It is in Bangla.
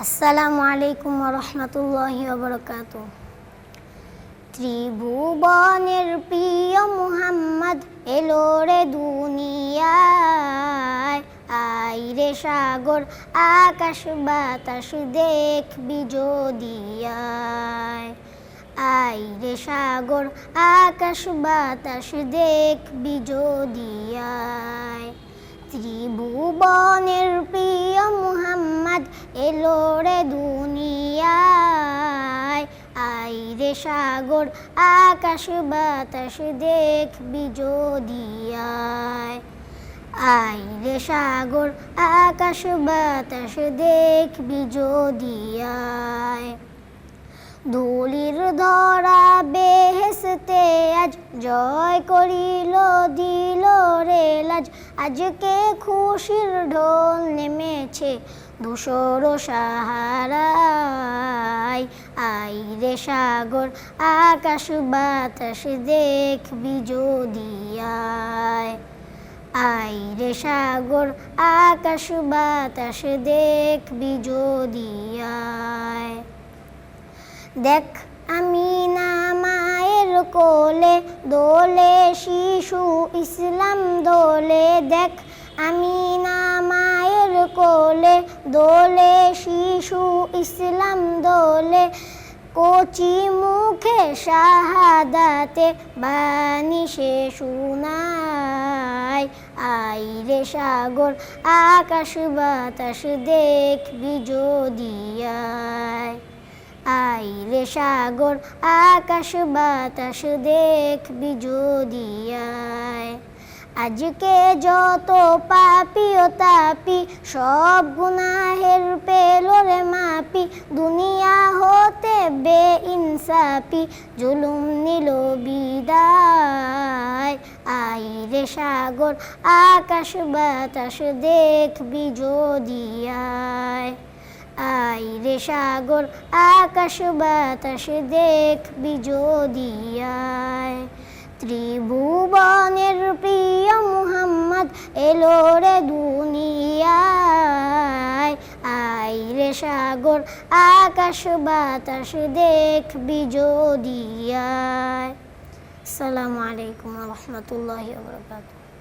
আসসালামু আলাইকুম ওয়া রাহমাতুল্লাহি ওয়া বারাকাতুহু। ত্রিভুবনের প্রিয় মুহাম্মদ এলো রে দুনিয়ায়। আয় রে সাগর আকাশ বাতাস দেখবি যদি আয়। আয় রে সাগর আকাশ বাতাস দেখবি যদি আয়। ত্রিভুবনের প্রিয় মুহাম্মদ এলো রে দুনিয়ায়। আয় রে সাগর আকাশ বাতাস দেখবি যদি আয়। আয় রে সাগর আকাশ বাতাস দেখবি যদি আয়। ধুলির ধরা বেহেশতে আজ জয় করিল দিল রে লাজ। আজকে খুশির ঢোল নেমেছে ধূসর সাহারায়। আয় রে সাগর আকাশ বাতাস দেখবি যদি আয়। আয় রে সাগর আকাশ বাতাস দেখবি যদি আয়। দেখ আমিনা মায়ের কোলে দোলে শিশু ইসলাম দোলে। দেখ আমিনা মায়ের কোলে দোলে শিশু ইসলাম দোলে। কচি মুখে শাহাদাতে বাণী সে শুনায়। আয় রে সাগর আকাশ বাতাস দেখবি যদি আয়। আয় রে সাগর আকাশ বাতাস দেখবি যদি আয়। আজকে যত পাপী ও তাপি সব গুনাহের পেল রে মাপি। দুনিয়া হতে বেইনসাফি জুলুম নিল বিদায়। আয় রে সাগর আকাশ বাতাস দেখবি যদি আয়। আয় রে সাগর আকাশ বাতাস দেখবি যদি আয়। ত্রিভুবনের প্রিয় মুহাম্মদ এলো রে দুনিয়ায়। আয় রে সাগর আকাশ বাতাস দেখবি যদি আয়। আসসালামু আলাইকুম ওয়া রাহমাতুল্লাহি ওয়া বারাকাতুহু।